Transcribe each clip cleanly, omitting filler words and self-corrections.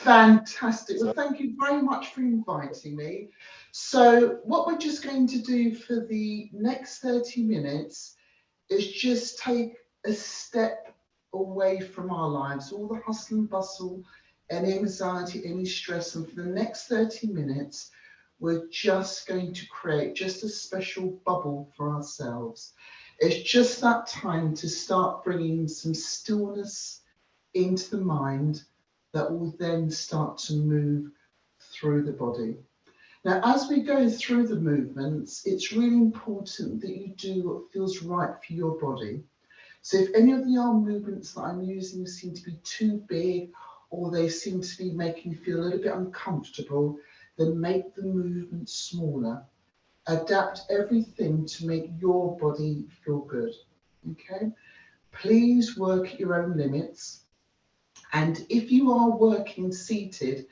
Fantastic. Well, thank you very much for inviting me. So what we're just going to do for the next 30 minutes is just take a step away from our lives, all the hustle and bustle, any anxiety, any stress. And for the next 30 minutes, we're just going to create just a special bubble for ourselves. It's just that time to start bringing some stillness into the mind that will then start to move through the body. Now, as we go through the movements, it's really important that you do what feels right for your body. So if any of the arm movements that I'm using seem to be too big, or they seem to be making you feel a little bit uncomfortable, then make the movement smaller. Adapt everything to make your body feel good. Okay? Please work at your own limits. And if you are working seated,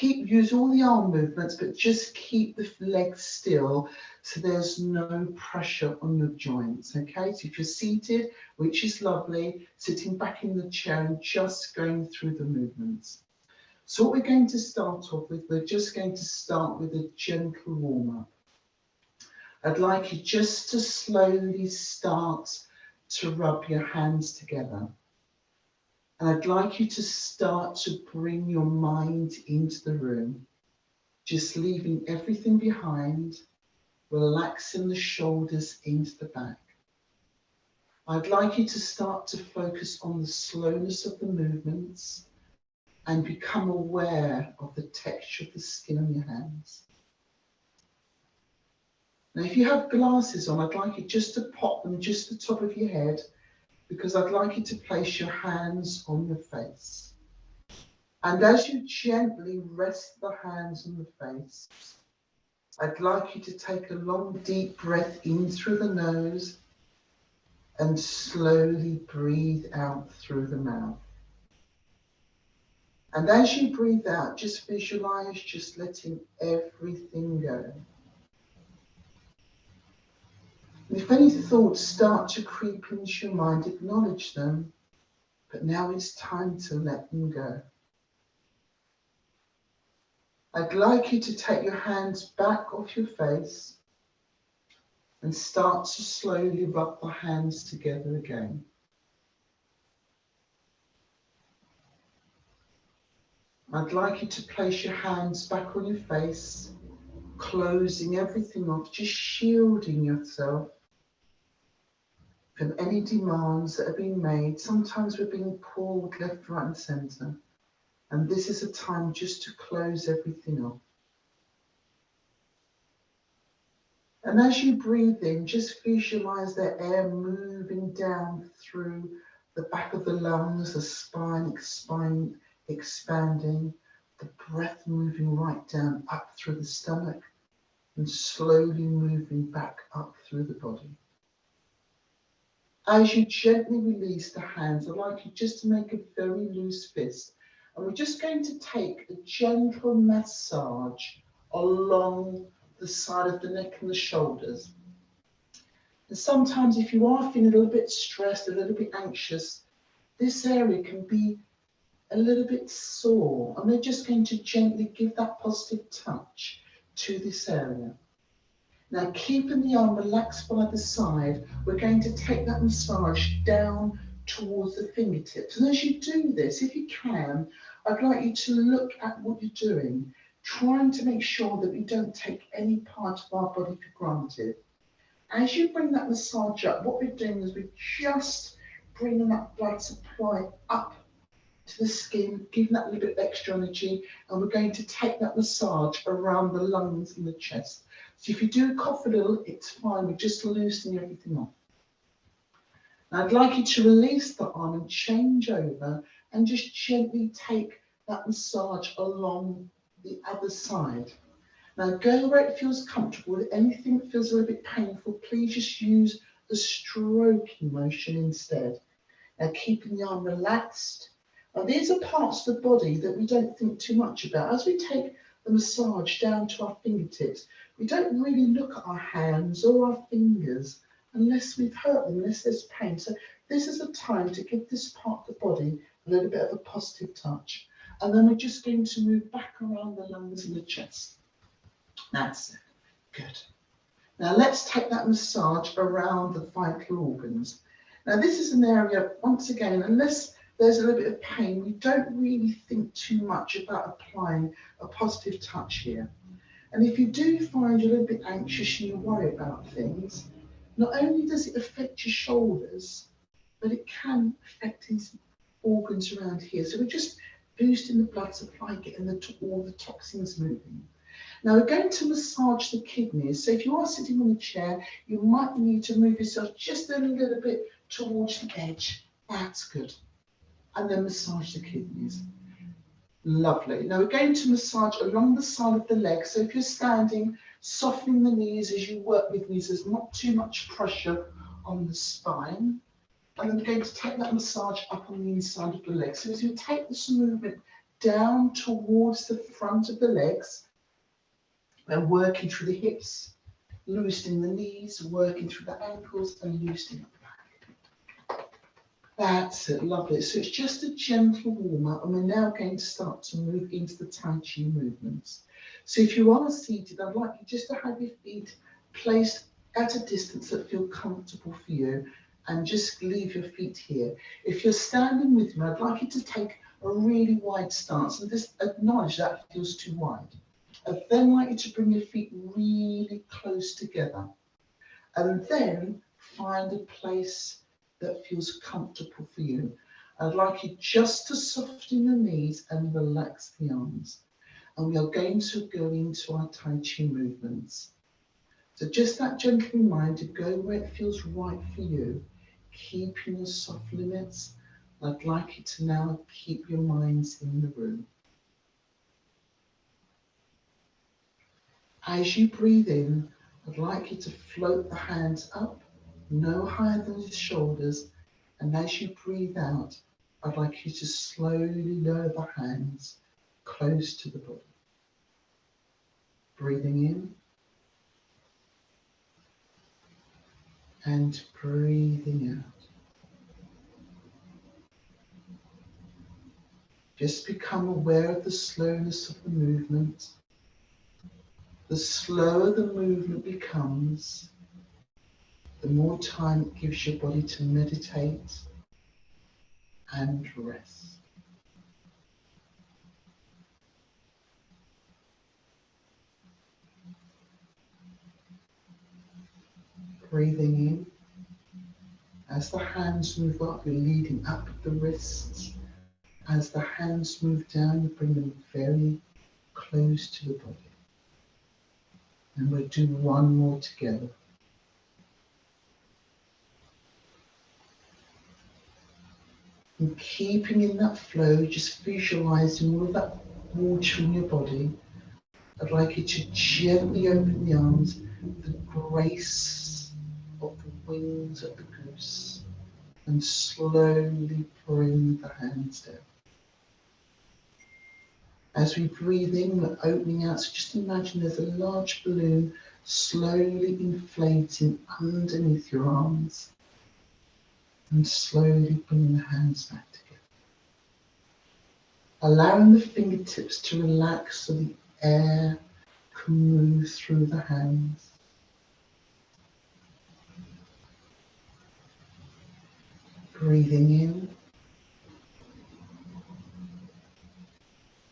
use all the arm movements, but just keep the legs still so there's no pressure on your joints. Okay, so if you're seated, which is lovely, sitting back in the chair and just going through the movements. So what we're going to start off with, we're just going to start with a gentle warm-up. I'd like you just to slowly start to rub your hands together. And I'd like you to start to bring your mind into the room, just leaving everything behind, relaxing the shoulders into the back. I'd like you to start to focus on the slowness of the movements and become aware of the texture of the skin on your hands. Now, if you have glasses on, I'd like you just to pop them just the top of your head, because I'd like you to place your hands on your face. And as you gently rest the hands on the face, I'd like you to take a long, deep breath in through the nose and slowly breathe out through the mouth. And as you breathe out, just visualize just letting everything go. And if any thoughts start to creep into your mind, acknowledge them, but now it's time to let them go. I'd like you to take your hands back off your face and start to slowly rub the hands together again. I'd like you to place your hands back on your face, closing everything off, just shielding yourself from any demands that are being made. Sometimes we're being pulled left, right and centre. And this is a time just to close everything off. And as you breathe in, just visualize the air moving down through the back of the lungs, the spine expanding, the breath moving right down up through the stomach and slowly moving back up through the body. As you gently release the hands, I'd like you just to make a very loose fist. And we're just going to take a gentle massage along the side of the neck and the shoulders. And sometimes if you are feeling a little bit stressed, a little bit anxious, this area can be a little bit sore. And we're just going to gently give that positive touch to this area. Now, keeping the arm relaxed by the side, we're going to take that massage down towards the fingertips. And as you do this, if you can, I'd like you to look at what you're doing, trying to make sure that we don't take any part of our body for granted. As you bring that massage up, what we're doing is we're just bringing that blood supply up to the skin, giving that a little bit of extra energy, and we're going to take that massage around the lungs and the chest. So if you do cough a little, it's fine, we're just loosening everything off. Now I'd like you to release the arm and change over and just gently take that massage along the other side. Now go where it feels comfortable. If anything that feels a little bit painful, please just use a stroking motion instead. Now keeping the arm relaxed. Now these are parts of the body that we don't think too much about. As we take the massage down to our fingertips, we don't really look at our hands or our fingers unless we've hurt them, unless there's pain. So this is a time to give this part of the body a little bit of a positive touch. And then we're just going to move back around the lungs and the chest. That's it. Good. Now let's take that massage around the vital organs. Now this is an area, once again, unless there's a little bit of pain, we don't really think too much about applying a positive touch here. And if you do find you're a little bit anxious and you worry about things, not only does it affect your shoulders, but it can affect these organs around here. So we're just boosting the blood supply, getting all the toxins moving. Now we're going to massage the kidneys. So if you are sitting on a chair, you might need to move yourself just a little bit towards the edge. That's good. And then massage the kidneys. Lovely. Now we're going to massage along the side of the leg. So if you're standing, softening the knees as you work with knees. There's not too much pressure on the spine. And then we're going to take that massage up on the inside of the leg. So as you take this movement down towards the front of the legs, we're working through the hips, loosening the knees, working through the ankles and loosening the back. That's it, lovely. So it's just a gentle warm up and we're now going to start to move into the Tai Chi movements. So if you are seated, I'd like you just to have your feet placed at a distance that feel comfortable for you and just leave your feet here. If you're standing with me, I'd like you to take a really wide stance and just acknowledge that feels too wide. I'd then like you to bring your feet really close together and then find a place that feels comfortable for you. I'd like you just to soften the knees and relax the arms. And we are going to go into our Tai Chi movements. So just that gentle reminder, go where it feels right for you, keeping your soft limits. I'd like you to now keep your minds in the room. As you breathe in, I'd like you to float the hands up, no higher than the shoulders. And as you breathe out, I'd like you to slowly lower the hands close to the body. Breathing in and breathing out. Just become aware of the slowness of the movement. The slower the movement becomes, the more time it gives your body to meditate and rest. Breathing in. As the hands move up, you're leading up the wrists. As the hands move down, you bring them very close to the body. And we'll do one more together. And keeping in that flow, just visualizing all of that water in your body. I'd like you to gently open the arms, the grace of the wings of the goose, and slowly bring the hands down. As we breathe in, we're opening out. So just imagine there's a large balloon slowly inflating underneath your arms and slowly bringing the hands back together. Allowing the fingertips to relax so the air can move through the hands. Breathing in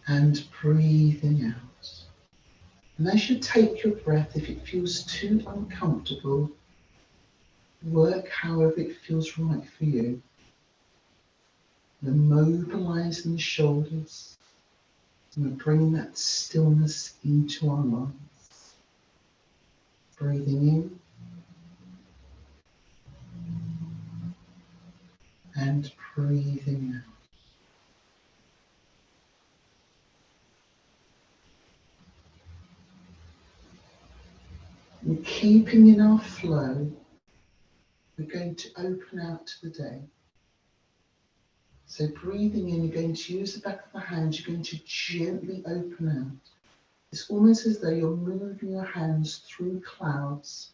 and breathing out. And as you take your breath, if it feels too uncomfortable, work however it feels right for you. Then mobilizing the shoulders and we're bringing that stillness into our lungs. Breathing in and breathing out. And keeping in our flow, we're going to open out to the day. So breathing in, you're going to use the back of the hands, you're going to gently open out. It's almost as though you're moving your hands through clouds,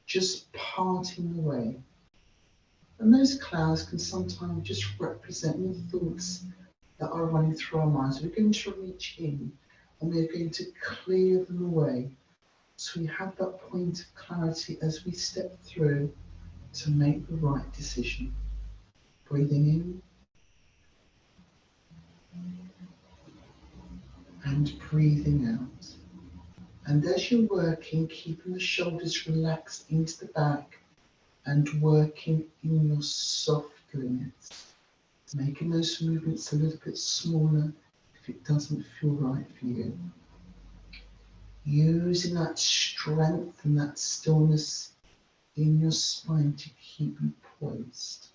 just parting away. And those clouds can sometimes just represent your thoughts that are running through our minds. We're going to reach in and we're going to clear them away. So we have that point of clarity as we step through to make the right decision. Breathing in and breathing out. And as you're working, keeping the shoulders relaxed into the back and working in your soft limits. Making those movements a little bit smaller if it doesn't feel right for you. Using that strength and that stillness in your spine to keep you poised.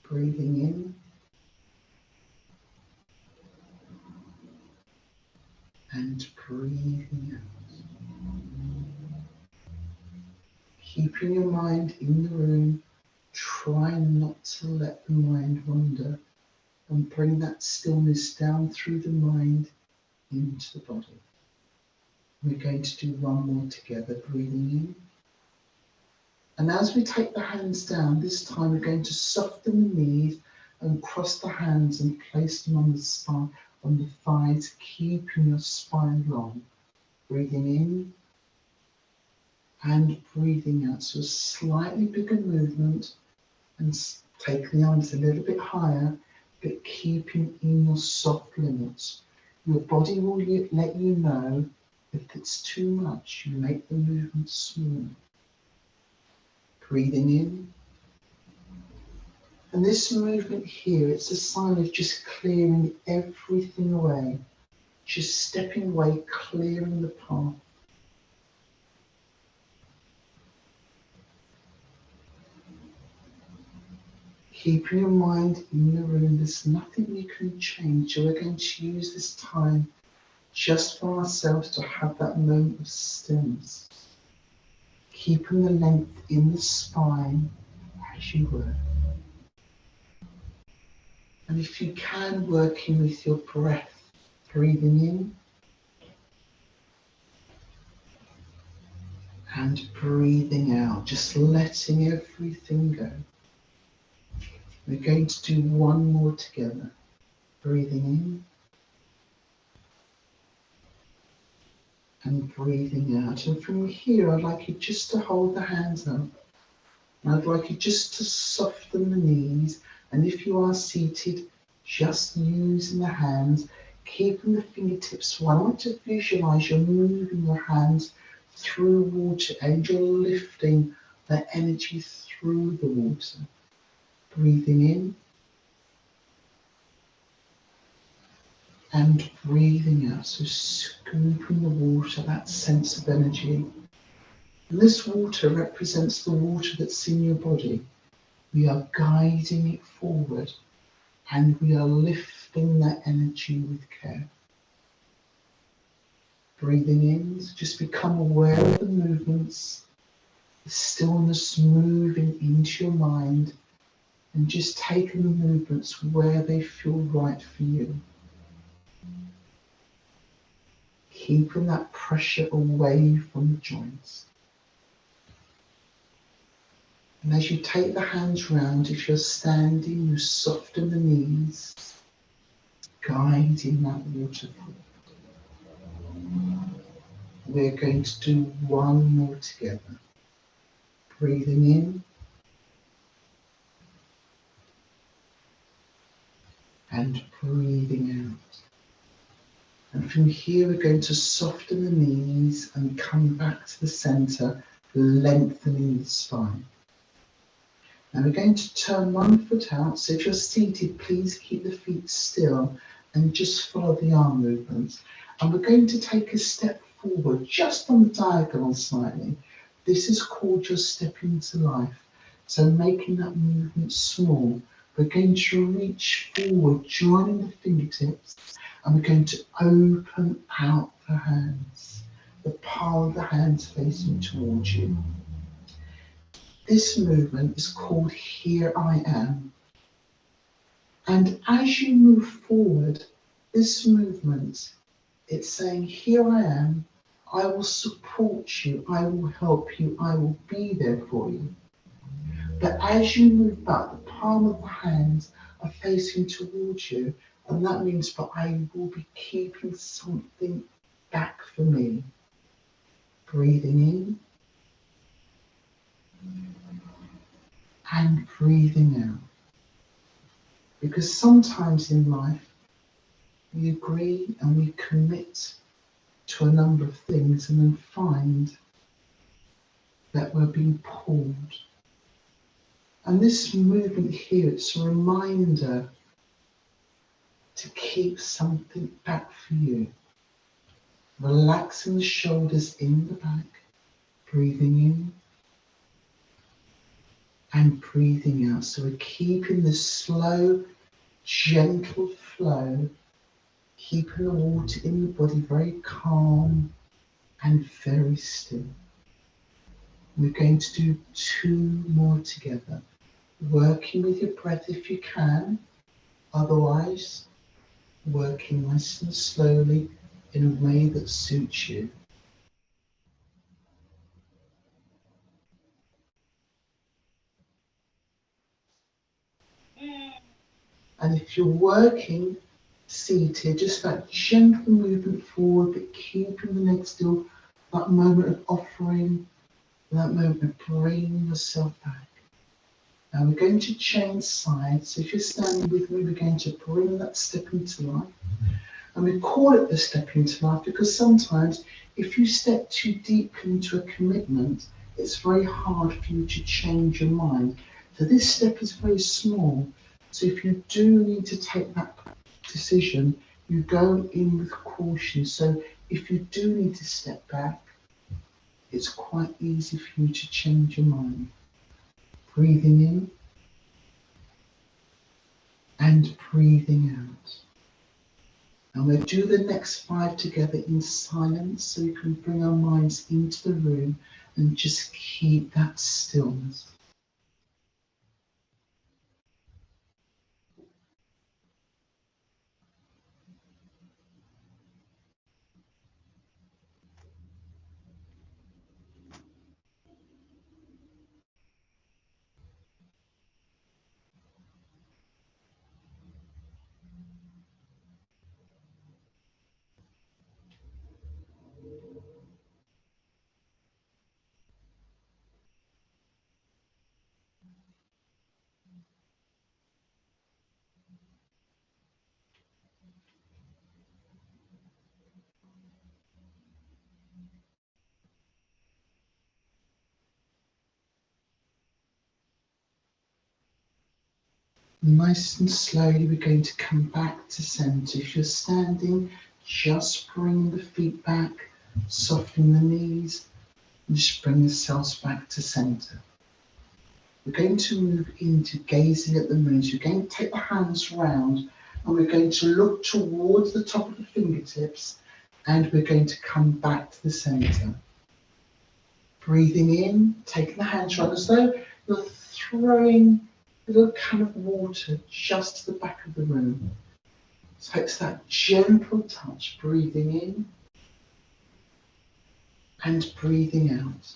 Breathing in and breathing out. Keeping your mind in the room, try not to let the mind wander, and bring that stillness down through the mind into the body. We're going to do one more together, breathing in. And as we take the hands down, this time we're going to soften the knees and cross the hands and place them on the spine, on the thighs, keeping your spine long. Breathing in and breathing out. So a slightly bigger movement and taking the arms a little bit higher, but keeping in your soft limits. Your body will let you know if it's too much. You make the movement small. Breathing in. And this movement here, it's a sign of just clearing everything away. Just stepping away, clearing the path. Keeping your mind in the room, there's nothing you can change. So we're going to use this time just for ourselves to have that moment of stillness. Keeping the length in the spine as you work. And if you can, working with your breath, breathing in and breathing out, just letting everything go. We're going to do one more together. Breathing in and breathing out. And from here, I'd like you just to hold the hands up. And I'd like you just to soften the knees. And if you are seated, just using the hands, keeping the fingertips. I want you to visualize you're moving your hands through water and you're lifting that energy through the water. Breathing in and breathing out. So scooping the water, that sense of energy. And this water represents the water that's in your body. We are guiding it forward and we are lifting that energy with care. Breathing in, just become aware of the movements, the stillness moving into your mind, and just taking the movements where they feel right for you. Keeping that pressure away from the joints. And as you take the hands round, if you're standing, you soften the knees, guiding that water forward. We're going to do one more together. Breathing in and breathing out. And from here, we're going to soften the knees and come back to the center, lengthening the spine. Now we're going to turn one foot out. So if you're seated, please keep the feet still and just follow the arm movements. And we're going to take a step forward, just on the diagonal slightly. This is called your step into life. So making that movement small. We're going to reach forward, joining the fingertips, and we're going to open out the hands, the palm of the hands facing towards you. This movement is called Here I Am. And as you move forward, this movement, it's saying, here I am, I will support you, I will help you, I will be there for you. But as you move back, the palm of the hands are facing towards you, and that means that I will be keeping something back for me. Breathing in and breathing out. Because sometimes in life, we agree and we commit to a number of things and then find that we're being pulled. And this movement here, it's a reminder to keep something back for you. Relaxing the shoulders in the back, breathing in and breathing out. So we're keeping this slow, gentle flow, keeping the water in the body very calm and very still. We're going to do 2 more together. Working with your breath if you can, otherwise working nice and slowly in a way that suits you. And if you're working seated, just that gentle movement forward, but keeping the legs still, that moment of offering, that moment of bringing yourself back. Now we're going to change sides. So if you're standing with me, we're going to bring that step into life. And we call it the step into life because sometimes if you step too deep into a commitment, it's very hard for you to change your mind. So this step is very small. So if you do need to take that decision, you go in with caution. So if you do need to step back, it's quite easy for you to change your mind. Breathing in and breathing out. And we'll do the next 5 together in silence so we can bring our minds into the room and just keep that stillness. Nice and slowly, we're going to come back to centre. If you're standing, just bring the feet back, soften the knees, and just bring yourselves back to centre. We're going to move into gazing at the moon. So we're going to take the hands round and we're going to look towards the top of the fingertips and we're going to come back to the centre. Breathing in, taking the hands round as though you're throwing a little can of water just to the back of the room. So it's that gentle touch, breathing in and breathing out.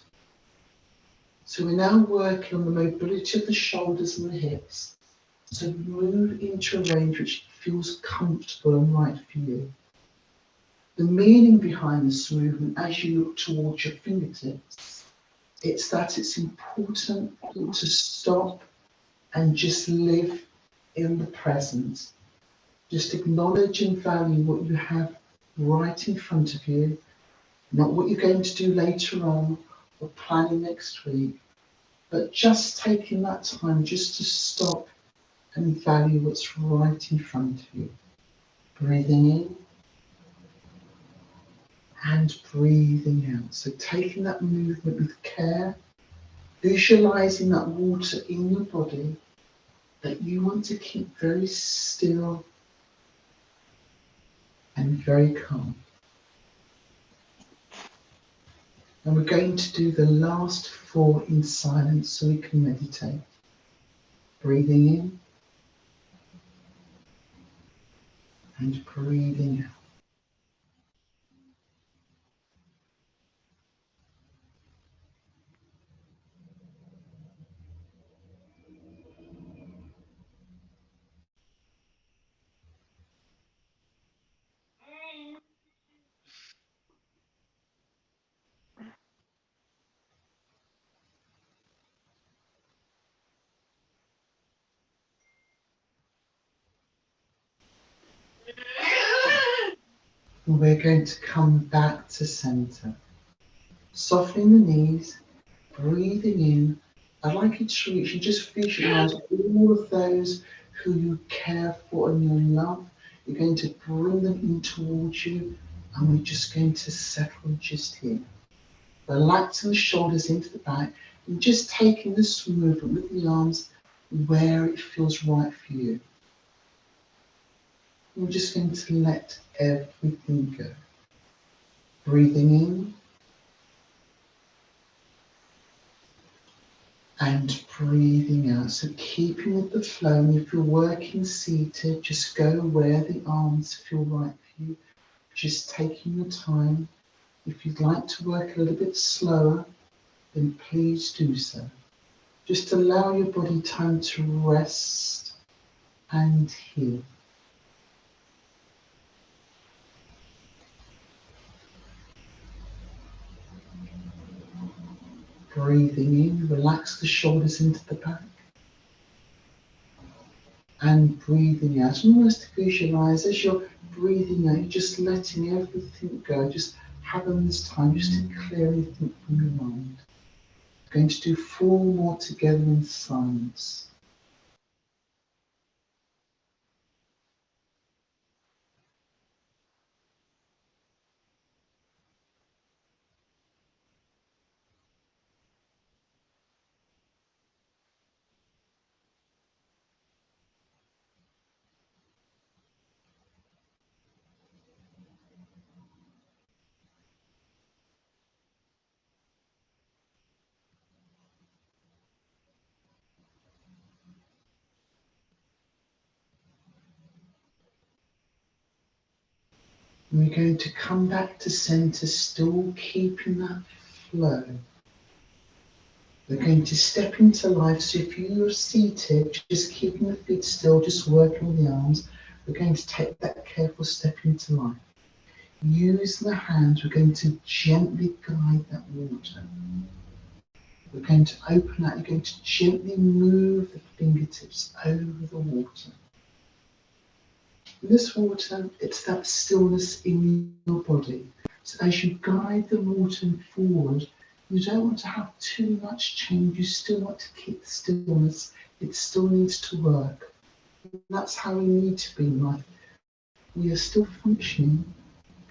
So we're now working on the mobility of the shoulders and the hips. So move into a range which feels comfortable and right for you. The meaning behind this movement as you look towards your fingertips, it's that it's important to stop and just live in the present. Just acknowledge and value what you have right in front of you, not what you're going to do later on or planning next week, but just taking that time just to stop and value what's right in front of you. Breathing in and breathing out. So taking that movement with care, visualizing that water in your body that you want to keep very still and very calm. And we're going to do the last 4 in silence so we can meditate. Breathing in and breathing out. And we're going to come back to center. Softening the knees, breathing in. I'd like you to reach and just visualize all of those who you care for and you love. You're going to bring them in towards you, and we're just going to settle just here. Relaxing the shoulders into the back and just taking this movement with the arms where it feels right for you. We're just going to let everything go. Breathing in and breathing out. So keeping with the flow, and if you're working seated, just go where the arms feel right for you. Just taking your time. If you'd like to work a little bit slower, then please do so. Just allow your body time to rest and heal. Breathing in, relax the shoulders into the back. And breathing out. And almost visualize as you're breathing out, you're just letting everything go. Just having this time just to clear everything from your mind. Going to do 4 more together in silence. And we're going to come back to center, still keeping that flow. We're going to step into life. So if you're seated, just keeping the feet still, just working with the arms, we're going to take that careful step into life. Using the hands, we're going to gently guide that water. We're going to open out, you're going to gently move the fingertips over the water. This water, it's that stillness in your body. So as you guide the water forward, you don't want to have too much change. You still want to keep the stillness. It still needs to work. That's how we need to be in life. We are still functioning,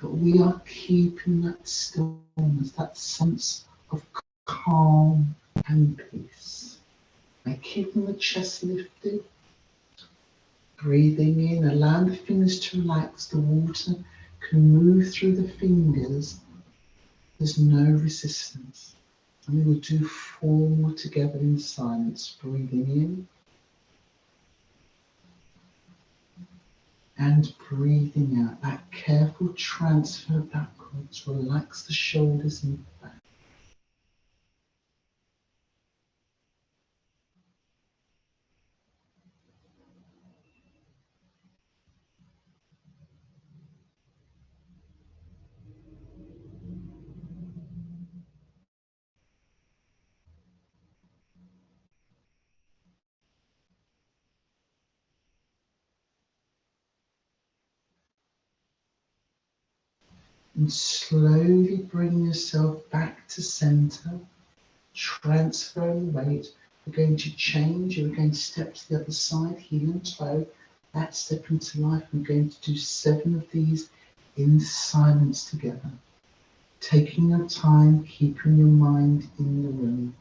but we are keeping that stillness, that sense of calm and peace. By keeping the chest lifted, breathing in, allow the fingers to relax. The water can move through the fingers. There's no resistance. And we will do 4 more together in silence. Breathing in and breathing out. That careful transfer backwards. Relax the shoulders and back. And slowly bring yourself back to center. Transferring weight. We're going to change. We're going to step to the other side, heel and toe. That step into life. We're going to do 7 of these in silence together. Taking your time, keeping your mind in the room.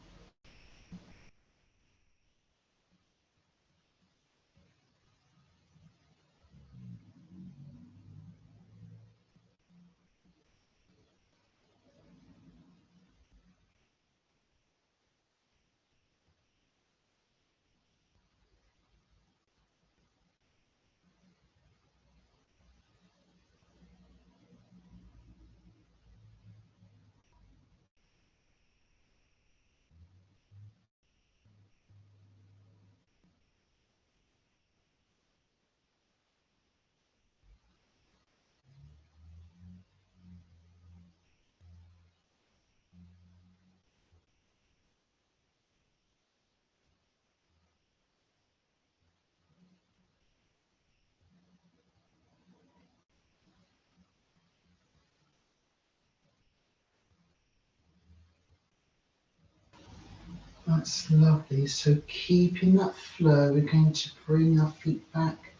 That's lovely. So keeping that flow, we're going to bring our feet back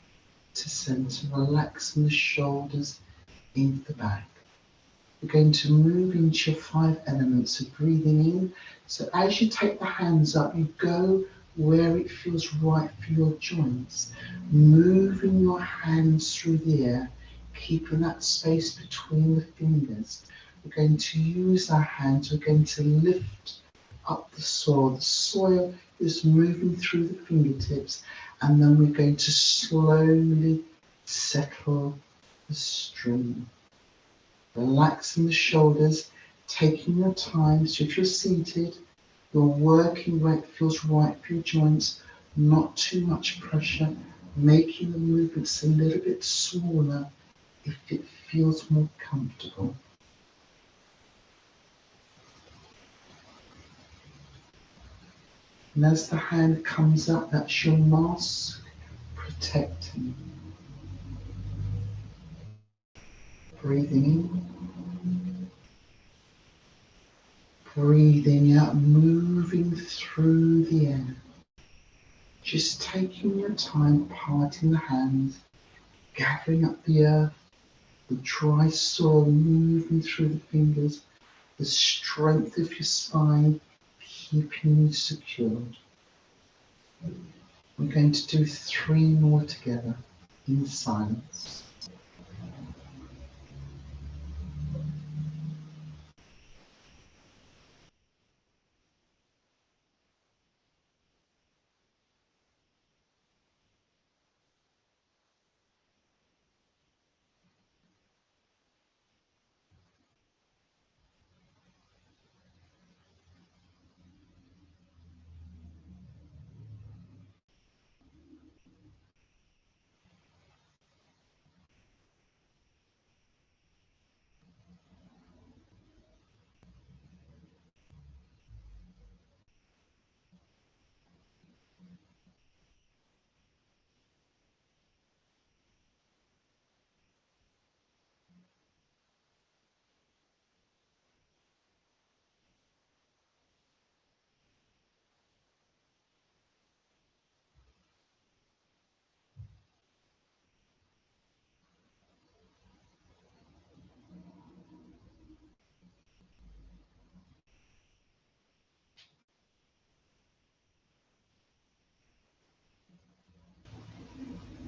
to centre, relaxing the shoulders into the back. We're going to move into your 5 elements of breathing in. So as you take the hands up, you go where it feels right for your joints. Moving your hands through the air, keeping that space between the fingers. We're going to use our hands, we're going to lift up the soil. The soil is moving through the fingertips, and then we're going to slowly settle the stream. Relaxing the shoulders, taking your time. So if you're seated, you're working where it feels right for your joints, not too much pressure, making the movements a little bit smaller if it feels more comfortable. And as the hand comes up, that's your mask protecting. Breathing in, breathing out, moving through the air. Just taking your time, parting the hands, gathering up the earth, the dry soil moving through the fingers, the strength of your spine, keeping you secured. We're going to do 3 more together in silence.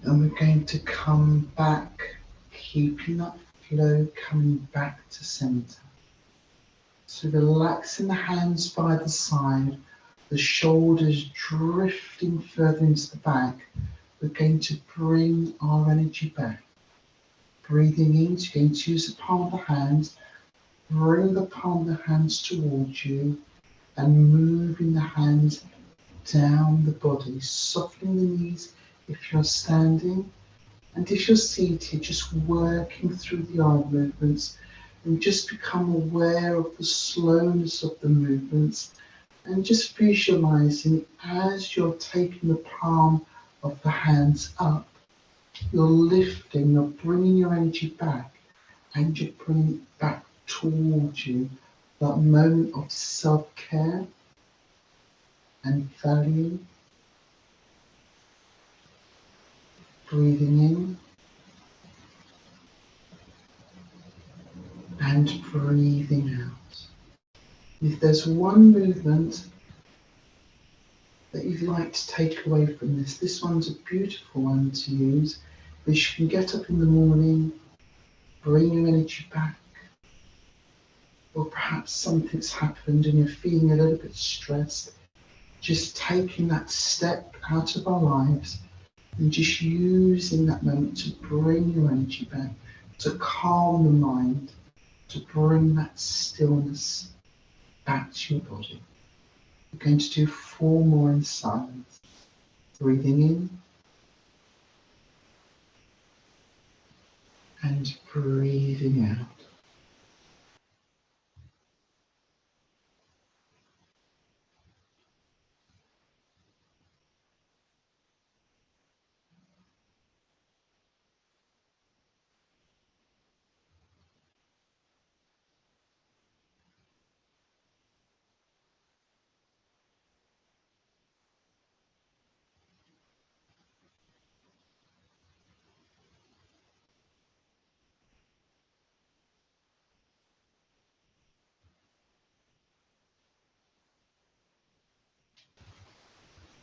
And we're going to come back, keeping that flow, coming back to center. So relaxing the hands by the side, the shoulders drifting further into the back. We're going to bring our energy back. Breathing in, so you're going to use the palm of the hands, bring the palm of the hands towards you, and moving the hands down the body, softening the knees if you're standing, and if you're seated, just working through the arm movements, and just become aware of the slowness of the movements, and just visualizing as you're taking the palm of the hands up, you're lifting, you're bringing your energy back, and you're bringing it back towards you. That moment of self-care and value. Breathing in and breathing out. If there's one movement that you'd like to take away from this, this one's a beautiful one to use, because you can get up in the morning, bring your energy back, or perhaps something's happened and you're feeling a little bit stressed. Just taking that step out of our lives and just using that moment to bring your energy back, to calm the mind, to bring that stillness back to your body. We're going to do 4 more in silence. Breathing in and breathing out.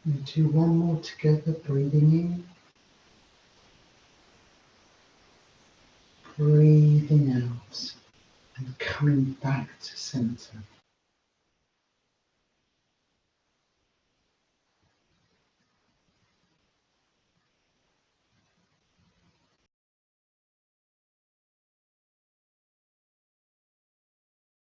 And do one more together, breathing in, breathing out, and coming back to centre.